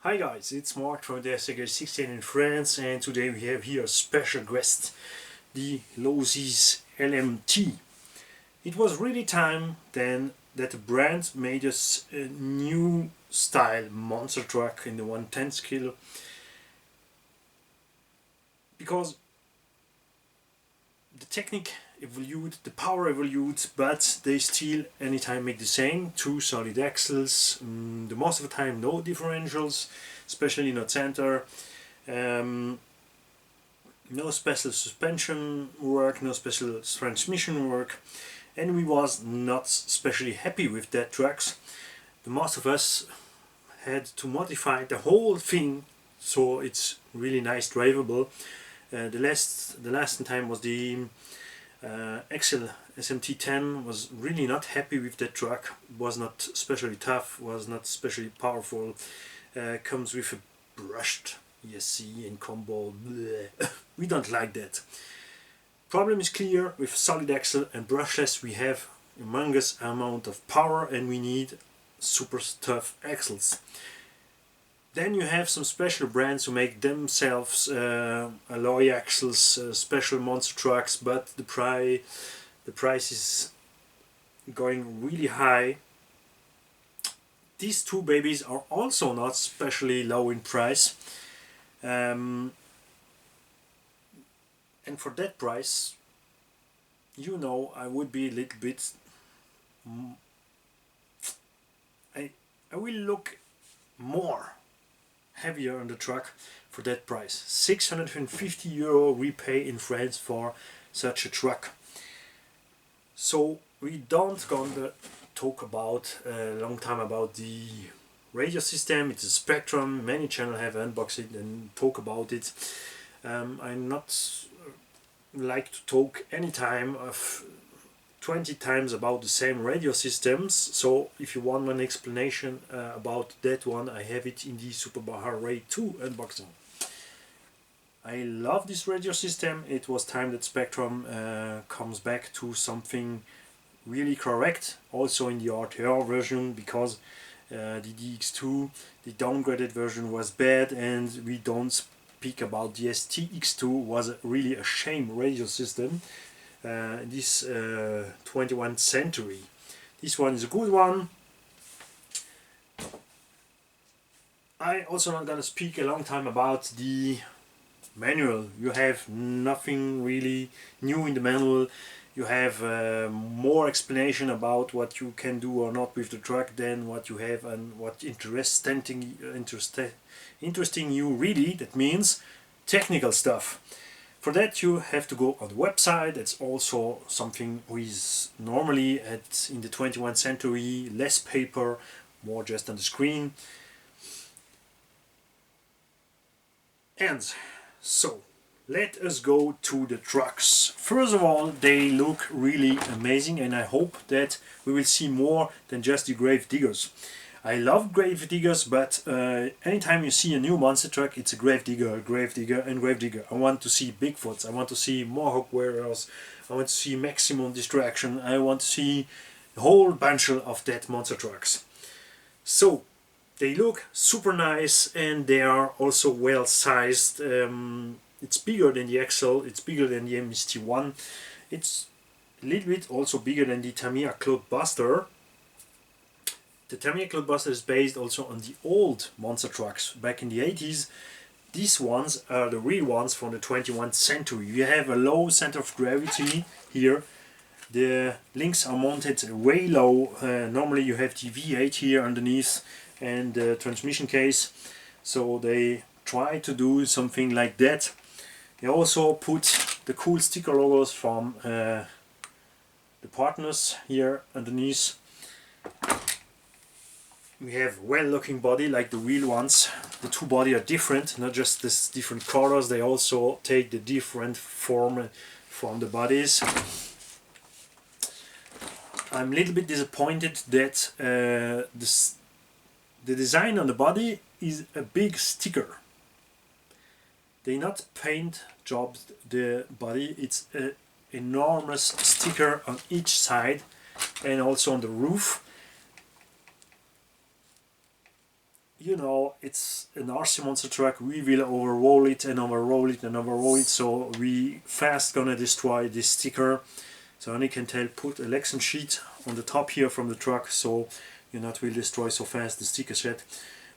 Hi guys, it's Mark from the 16 in France, and today we have here a special guest, the Losi's LMT. It was really time then that the brand made us a new style monster truck in the 1/10 scale, because the technique evolved, the power evolved, but they still anytime make the same. Two solid axles, the most of the time no differentials, especially not center. No special suspension work, no special transmission work, and we was not especially happy with that trucks. The most of us had to modify the whole thing so it's really nice drivable. The last time was the Excel SMT10. Was really not happy with that truck. Was not especially tough, was not especially powerful. Comes with a brushed ESC and combo. Bleh. We don't like that. Problem is clear: with solid axle and brushless we have a humongous amount of power and we need super tough axles. Then you have some special brands who make themselves alloy axles, special monster trucks, but the price is going really high. These two babies are also not especially low in price, and for that price, you know, I would be a little bit. I will look more heavier on the truck for that price. 650 euro we pay in France for such a truck. So we don't gonna talk about a long time about the radio system. It's a Spectrum. Many channels have unboxed it and talk about it. I'm not like to talk anytime of 20 times about the same radio systems, so if you want an explanation about that one, I have it in the Super Baja Ray 2 unboxing. I love this radio system. It was time that Spectrum comes back to something really correct, also in the RTR version, because the DX2, the downgraded version, was bad, and we don't speak about the STX2, was really a shame radio system. This 21st century. This one is a good one. I also not gonna speak a long time about the manual. You have nothing really new in the manual. You have more explanation about what you can do or not with the truck than what you have and what interesting you really. That means technical stuff. For that you have to go on the website. That's also something which is normally in the 21st century, less paper, more just on the screen. And so let us go to the trucks. First of all, they look really amazing, and I hope that we will see more than just the grave diggers. I love grave diggers, but anytime you see a new monster truck, it's a grave digger, and grave digger. I want to see Bigfoots, I want to see Mohawk Warriors, I want to see maximum distraction, I want to see a whole bunch of that monster trucks. So they look super nice, and they are also well sized. It's bigger than the Excel, it's bigger than the MST1, it's a little bit also bigger than the Tamiya Cloudbuster. The Tamiya Cloudbuster is based also on the old monster trucks back in the 80s. These ones are the real ones from the 21st century. You have a low center of gravity here. The links are mounted way low. Normally you have the V8 here underneath and the transmission case. So they try to do something like that. They also put the cool sticker logos from the Partners here underneath. We have well-looking body like the real ones. The two bodies are different, not just this different colors, they also take the different form from the bodies. I'm a little bit disappointed that the design on the body is a big sticker. They not paint job the body, it's an enormous sticker on each side and also on the roof. you know, it's an RC monster truck. We will overroll it and overroll it and overroll it, so we fast gonna destroy this sticker. So only can tell, put a Lexan sheet on the top here from the truck, so you not will destroy so fast the sticker sheet,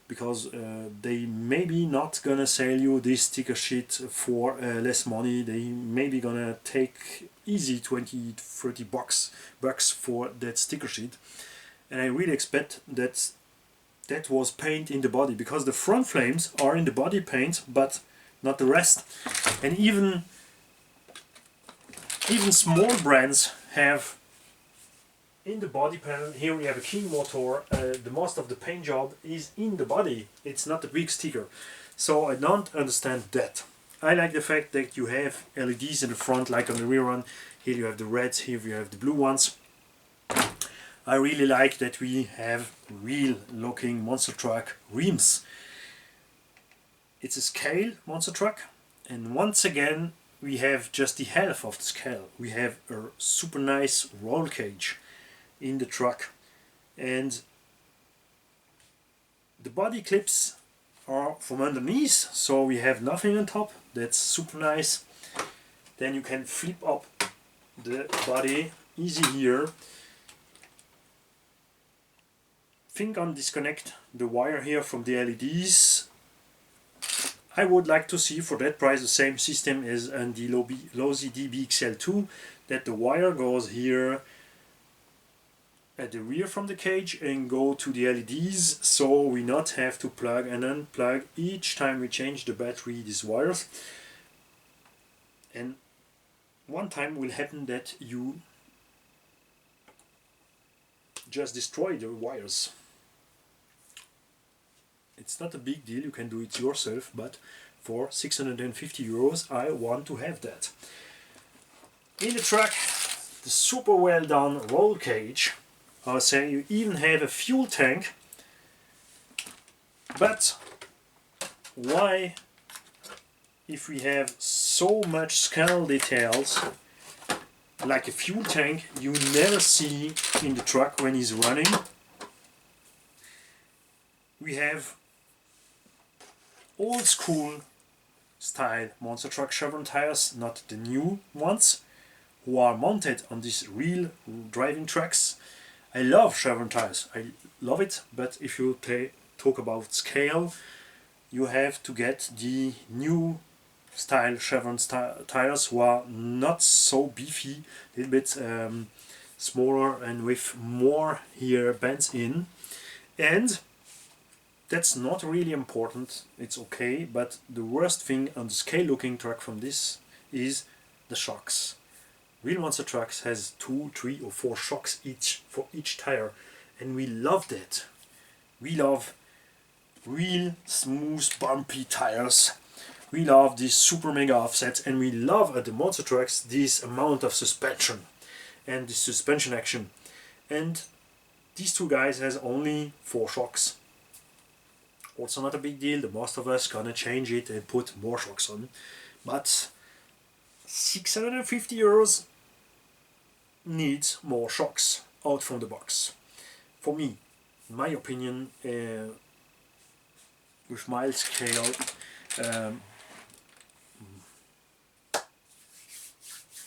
because they maybe not gonna sell you this sticker sheet for less money. They maybe gonna take easy 20-30 bucks for that sticker sheet, and I really expect that that was paint in the body, because the front flames are in the body paint but not the rest. And even small brands have in the body panel, here we have a King motor, the most of the paint job is in the body, it's not a big sticker. So I don't understand that. I like the fact that you have LEDs in the front like on the rear one. Here you have the reds, here you have the blue ones. I really like that we have real looking monster truck rims. It's a scale monster truck, and once again we have just the half of the scale. We have a super nice roll cage in the truck, and the body clips are from underneath, so we have nothing on top. That's super nice. Then you can flip up the body easy here. Think on disconnect the wire here from the LEDs. I would like to see for that price the same system as on the Losi DBXL2, that the wire goes here at the rear from the cage and go to the LEDs, so we not have to plug and unplug each time we change the battery these wires. And one time will happen that you just destroy the wires. It's not a big deal, you can do it yourself, but for 650 euros I want to have that. In the truck, the super well done roll cage. I was saying you even have a fuel tank, but why, if we have so much scale details like a fuel tank, you never see in the truck when he's running? We have old school style monster truck chevron tires, not the new ones, who are mounted on these real driving trucks. I love chevron tires, I love it, but if you talk about scale, you have to get the new style chevron tires, who are not so beefy, a little bit smaller and with more here bends in. And that's not really important, it's okay, but the worst thing on the scale looking truck from this is the shocks. Real monster trucks has 2, 3 or 4 shocks each for each tire, and we love that. We love real smooth bumpy tires. We love these super mega offsets, and we love at the monster trucks this amount of suspension and the suspension action. And these two guys has only 4 shocks. Also not a big deal, the most of us gonna change it and put more shocks on. But 650 euros needs more shocks out from the box. For me, in my opinion, with mild scale,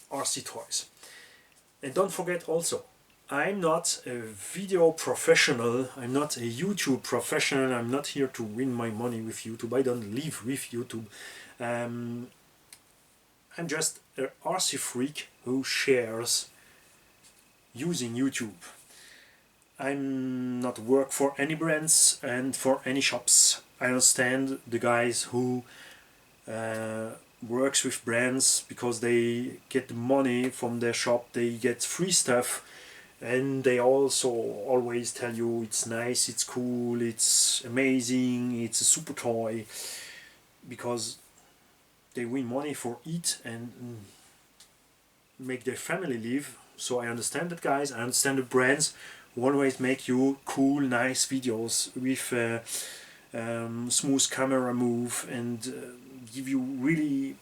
RC toys. And don't forget also, I'm not a video professional, I'm not a YouTube professional, I'm not here to win my money with YouTube, I don't live with YouTube. I'm just an RC freak who shares using YouTube. I'm not work for any brands and for any shops. I understand the guys who works with brands because they get the money from their shop, they get free stuff, and they also always tell you it's nice, it's cool, it's amazing, it's a super toy, because they win money for it and make their family live. So I understand that, guys. I understand the brands who always make you cool, nice videos with smooth camera move and give you really,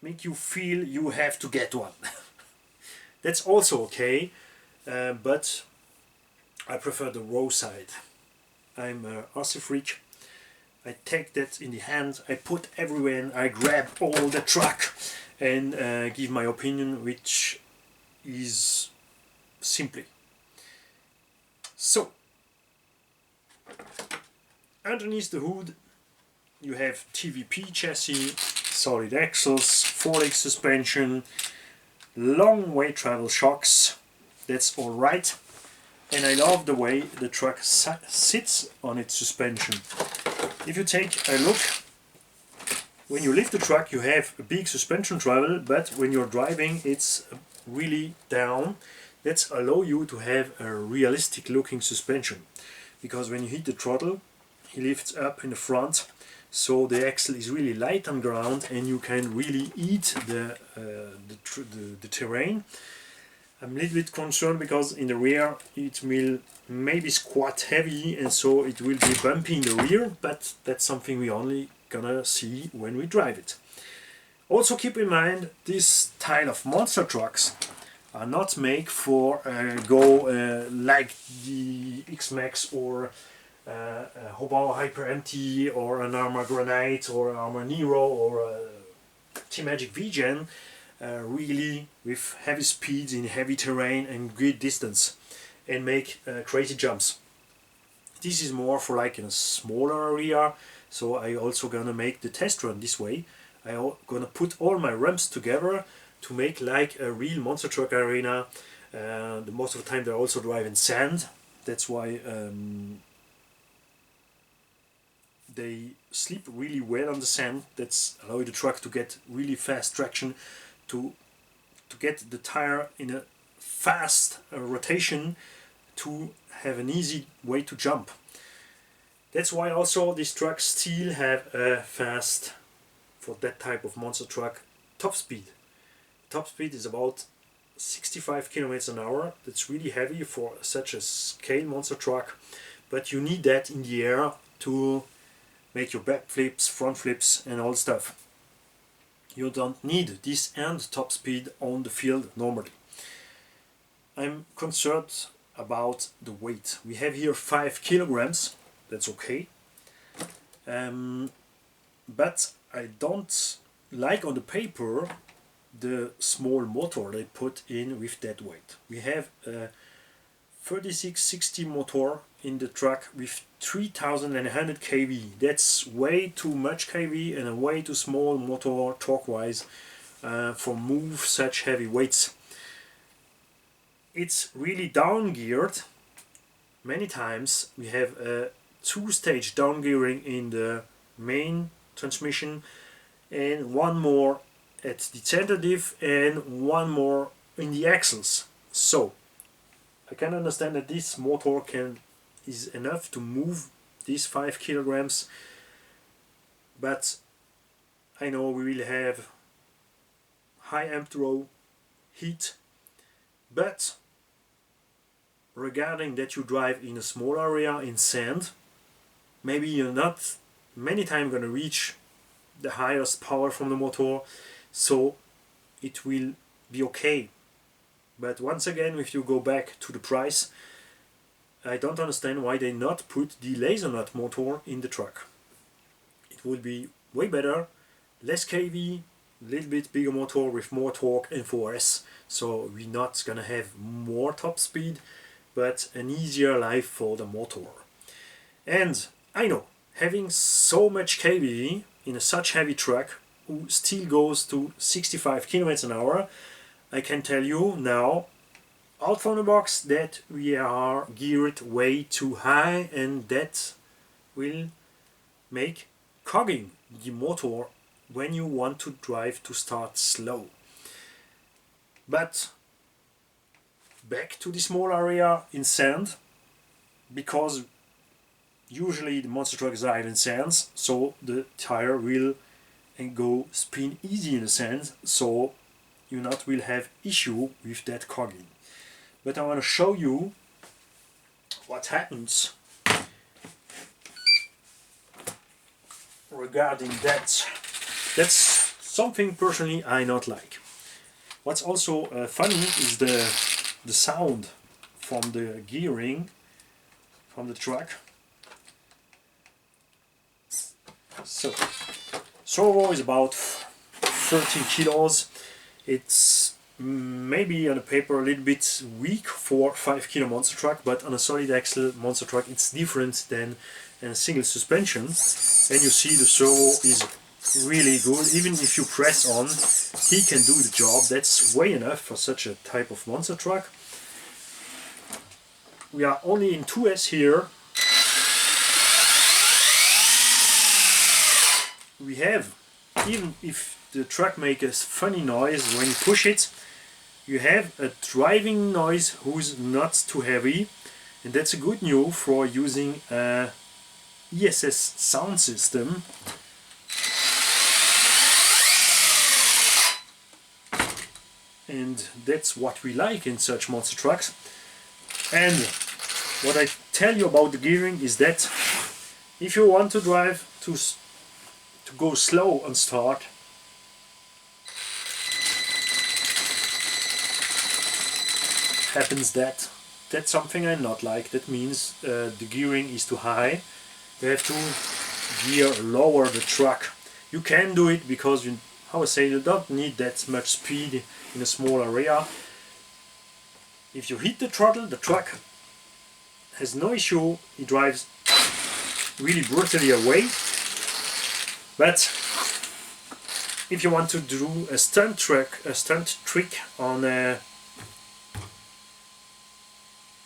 make you feel you have to get one. That's also okay, but I prefer the raw side. I'm a RC freak. I take that in the hand, I put everywhere, and I grab all the truck and give my opinion, which is simply. So, underneath the hood you have TVP chassis, solid axles, 4-leg suspension, long way travel shocks, that's alright, and I love the way the truck sits on its suspension. If you take a look, when you lift the truck you have a big suspension travel, but when you're driving it's really down. That's allow you to have a realistic looking suspension, because when you hit the throttle he lifts up in the front, so the axle is really light on ground and you can really eat the terrain. I'm a little bit concerned because in the rear it will maybe squat heavy and so it will be bumpy in the rear, but that's something we only gonna see when we drive it. Also keep in mind, this style of monster trucks are not made for like the X-Max or Hobo Hyper Empty or an Arma Granite or Arma Nero or T-Magic V-Gen, really with heavy speeds in heavy terrain and great distance and make crazy jumps. This is more for like in a smaller area, so I also gonna make the test run this way. I gonna put all my ramps together to make like a real monster truck arena. Most of the time they're also driving sand, that's why they sleep really well on the sand. That's allow the truck to get really fast traction, to get the tire in a fast rotation, to have an easy way to jump. That's why also these trucks still have a fast, for that type of monster truck, top speed. Top speed is about 65 kilometers an hour. That's really heavy for such a scale monster truck, but you need that in the air to make your back flips, front flips and all stuff. You don't need this and top speed on the field normally. I'm concerned about the weight. We have here 5 kilograms, that's okay. But I don't like on the paper the small motor they put in with that weight. We have a 3660 motor in the truck with 3100 kV. That's way too much kV and a way too small motor torque wise for move such heavy weights. It's really down geared. Many times we have a 2-stage down gearing in the main transmission and one more at the center diff and one more in the axles. So I can understand that this motor is enough to move these 5 kilograms, but I know we will have high amp draw, heat, but regarding that you drive in a small area in sand, maybe you're not many times going to reach the highest power from the motor, so it will be okay. But once again, if you go back to the price, I don't understand why they not put the laser nut motor in the truck. It would be way better, less kV, a little bit bigger motor with more torque and 4S, so we're not gonna have more top speed, but an easier life for the motor. And I know, having so much kV in a such heavy truck who still goes to 65 km an hour, I can tell you now, out from the box, that we are geared way too high, and that will make cogging the motor when you want to drive to start slow. But back to the small area in sand, because usually the monster trucks drive in sands, so the tire will go spin easy in the sand, so you not will have issue with that cogging. But I want to show you what happens regarding that. That's something personally I not like. What's also funny is the sound from the gearing from the truck. So, servo is about 13 kilos. It's maybe on the paper a little bit weak for 5 kilo monster truck, but on a solid axle monster truck it's different than a single suspension. And you see the servo is really good. Even if you press on, he can do the job. That's way enough for such a type of monster truck. We are only in 2S here. We have, even if the truck makes a funny noise when you push it, you have a driving noise who's not too heavy, and that's a good news for using a ESS sound system. And that's what we like in such monster trucks. And what I tell you about the gearing is that if you want to drive to go slow on start, happens that's something I not like. That means the gearing is too high. You have to gear lower the truck. You can do it because you, how I say, you don't need that much speed in a small area. If you hit the throttle, the truck has no issue. It drives really brutally away. But if you want to do a stunt trick on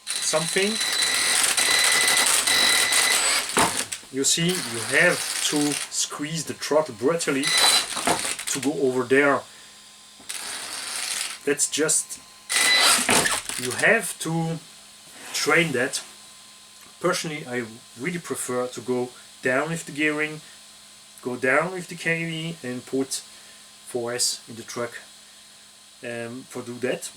something, you see, you have to squeeze the throttle brutally to go over there. That's just, you have to train that. Personally, I really prefer to go down with the gearing, go down with the KV and put 4S in the truck for do that,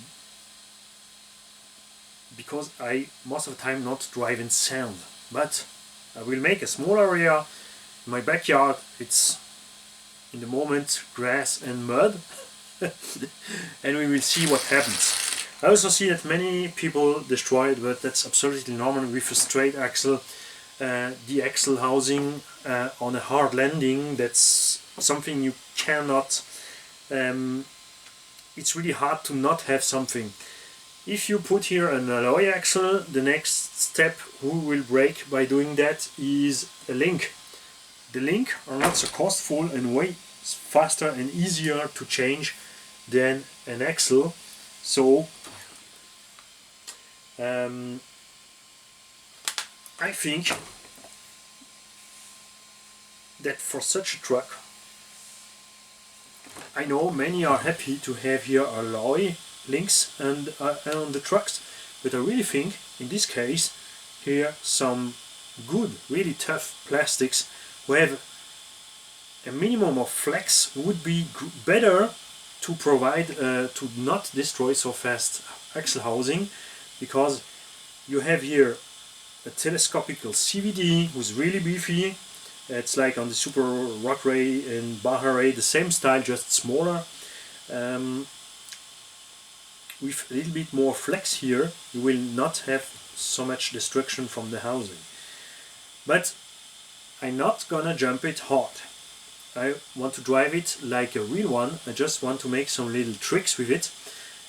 because I most of the time not driving sound, but I will make a small area in my backyard. It's in the moment grass and mud and we will see what happens. I also see that many people destroy it, but that's absolutely normal with a straight axle. The axle housing on a hard landing, that's something you cannot, it's really hard to not have something. If you put here an alloy axle, the next step who will break by doing that is a link. The link are not so costful and way faster and easier to change than an axle. So I think that for such a truck, I know many are happy to have here alloy links and on the trucks, but I really think in this case here some good, really tough plastics who have a minimum of flex would be better to provide to not destroy so fast axle housing, because you have here a telescopical CVD who's really beefy. It's like on the Super Rock Ray and Baja Ray, the same style, just smaller. With a little bit more flex here, you will not have so much destruction from the housing. But I'm not gonna jump it hard. I want to drive it like a real one. I just want to make some little tricks with it,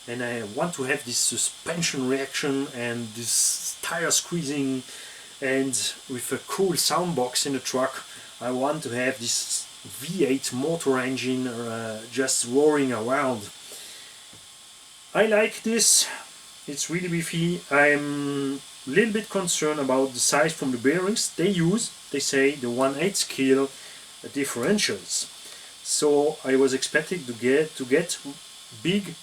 and I want to have this suspension reaction and this tire squeezing, and with a cool sound box in the truck. I want to have this V8 motor engine just roaring around. I like this, it's really beefy. I'm a little bit concerned about the size from the bearings they use. They say the 1/8 scale differentials. So I was expecting to get big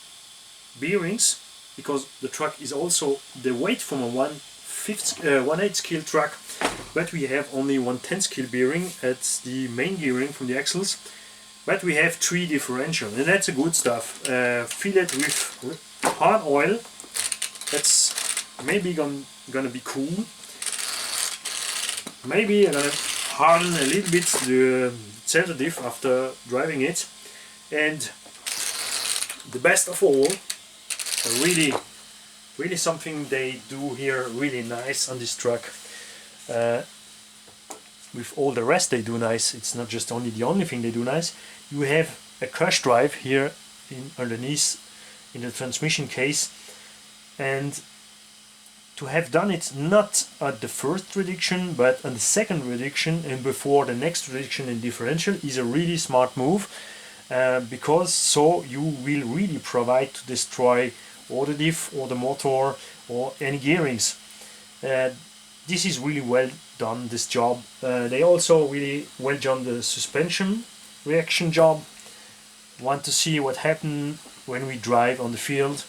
bearings, because the truck is also the weight from a 1/8 scale truck, but we have only 1/10 scale bearing at the main gearing from the axles. But we have 3 differential, and that's a good stuff. Fill it with hard oil. That's maybe gonna be cool. Maybe I'm gonna harden a little bit the center diff after driving it. And the best of all, really something they do here really nice on this truck. with all the rest they do nice. It's not just only the only thing they do nice. You have a crash drive here underneath in the transmission case, and to have done it not at the first reduction but on the second reduction and before the next reduction in differential is a really smart move, because so you will really provide to destroy or the diff or the motor or any gearings. This is really well done, this job. They also really well done the suspension reaction job. Want to see what happens when we drive on the field.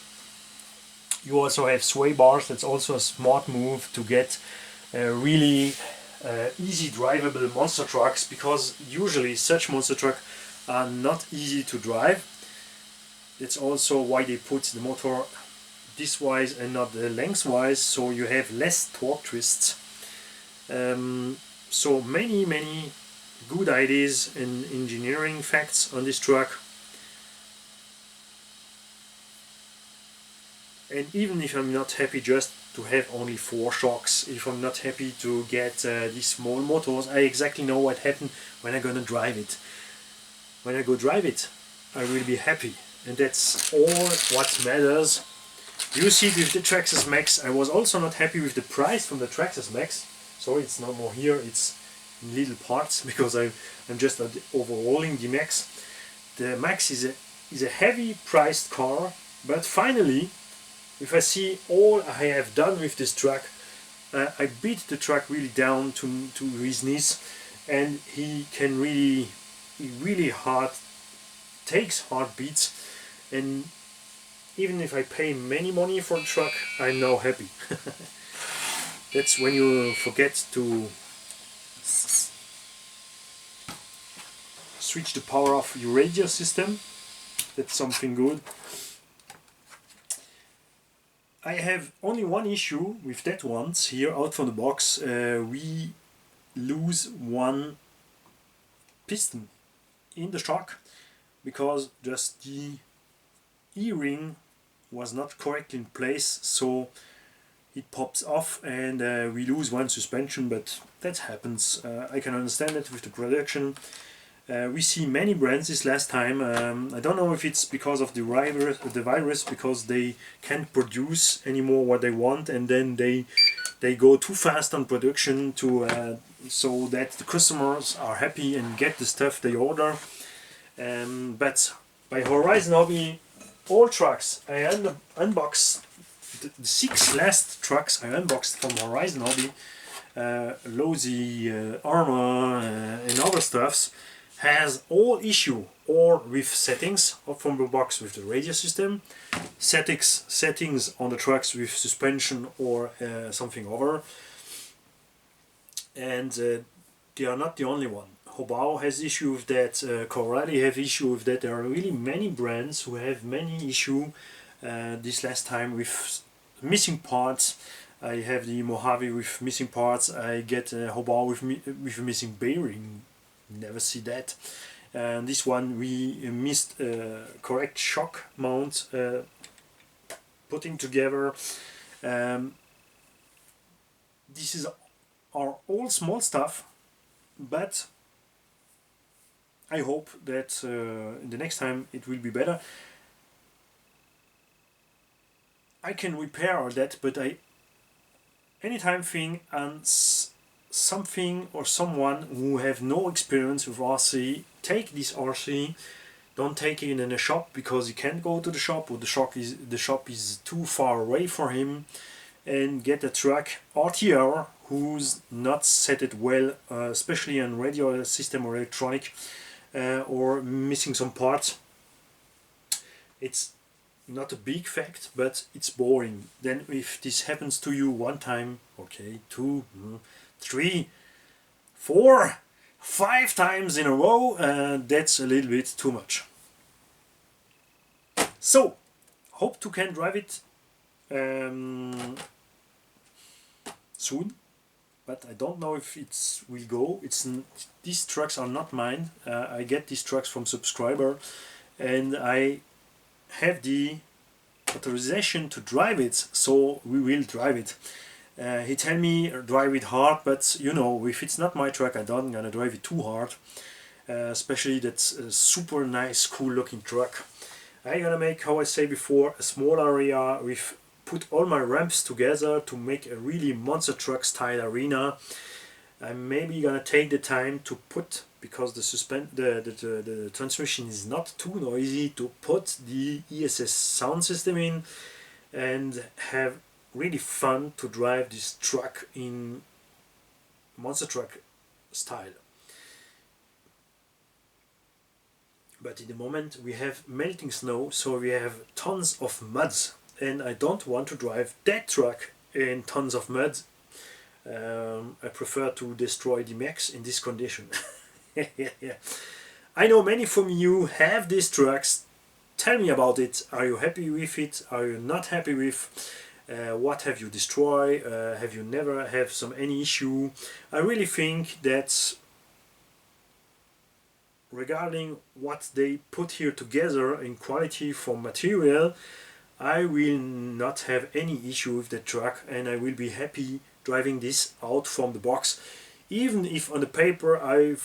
You also have sway bars. That's also a smart move to get really easy drivable monster trucks, because usually such monster trucks are not easy to drive. That's also why they put the motor this wise and not the lengthwise, so you have less torque twists. So many good ideas and engineering facts on this truck. And even if I'm not happy just to have only 4 shocks, if I'm not happy to get these small motors, I exactly know what happened when I'm gonna drive it. When I go drive it, I will be happy, and that's all what matters. You see with the Traxxas Max, I was also not happy with the price from the Traxxas Max. Sorry, it's not more here, it's in little parts, because I'm just overhauling the Max. The Max is a heavy priced car, but finally, if I see all I have done with this truck, I beat the truck really down to his knees, and he really takes hard beats, and even if I pay many money for the truck, I'm now happy. That's when you forget to switch the power off your radio system. That's something good. I have only one issue with that ones here out from the box. We lose one piston in the shock because just the E-ring was not correctly in place, so it pops off and we lose one suspension, but that happens. I can understand it with the production. We see many brands this last time. I don't know if it's because of the virus, because they can't produce anymore what they want, and then they go too fast on production to so that the customers are happy and get the stuff they order. But by Horizon Hobby, all trucks I unboxed, the 6 last trucks I unboxed from Horizon Hobby, Losi, Armor, and other stuffs, has all issue or with settings from the box with the radio system, settings on the trucks with suspension or something over, and they are not the only one. Hobao has issue with that, Corradi have issue with that. There are really many brands who have many issue this last time with missing parts. I have the Mojave with missing parts, I get Hobao with a missing bearing. Never see that. And this one we missed correct shock mount putting together. This are all small stuff, but I hope that in the next time it will be better. I can repair all that, but I anytime think on something or someone who have no experience with RC, take this RC, don't take it in a shop because he can't go to the shop, or the shop is too far away for him, and get a truck RTR who's not set it well, especially on radio system or electronic, or missing some parts. It's not a big fact, but it's boring. Then if this happens to you one time, okay, 2, 3, 4, 5 times in a row, that's a little bit too much. So, hope to can drive it soon, but I don't know if it will go. These trucks are not mine. I get these trucks from subscriber, and I have the authorization to drive it, so we will drive it. He tell me drive it hard, but you know, if it's not my truck, I don't gonna drive it too hard. Especially that's a super nice, cool looking truck. I'm gonna make, how I say before, a small area with put all my ramps together to make a really monster truck style arena. I'm maybe gonna take the time to put, because the transmission is not too noisy, to put the ESS sound system in and have really fun to drive this truck in monster truck style. But in the moment we have melting snow, so we have tons of muds, and I don't want to drive that truck in tons of mud. I prefer to destroy the mechs in this condition. Yeah. I know many from you have these trucks. Tell me about it. Are you happy with it? Are you not happy with? What have you destroyed? Have you never have any issue? I really think that regarding what they put here together in quality for material, I will not have any issue with the truck, and I will be happy driving this out from the box, even if on the paper I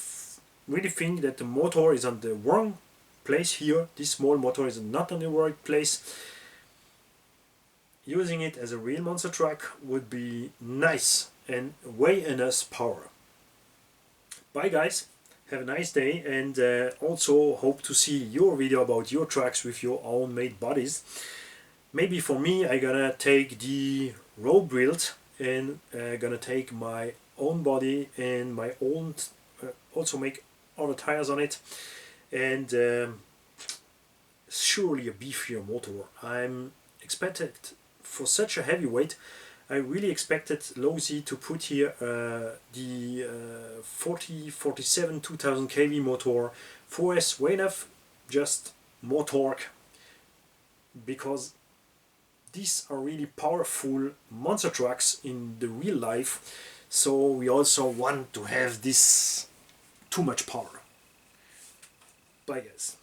really think that the motor is on the wrong place here. This small motor is not on the right place. Using it as a real monster truck would be nice and way enough power. Bye guys, have a nice day, and also hope to see your video about your trucks with your own made bodies. Maybe for me, I gonna take the road build and gonna take my own body and my own, also make other tires on it, and surely a beefier motor. I'm expected for such a heavy weight. I really expected Losi to put here the 47 2000 kV motor, 4S way enough, just more torque, because these are really powerful monster trucks in the real life, so we also want to have this too much power. Bye guys.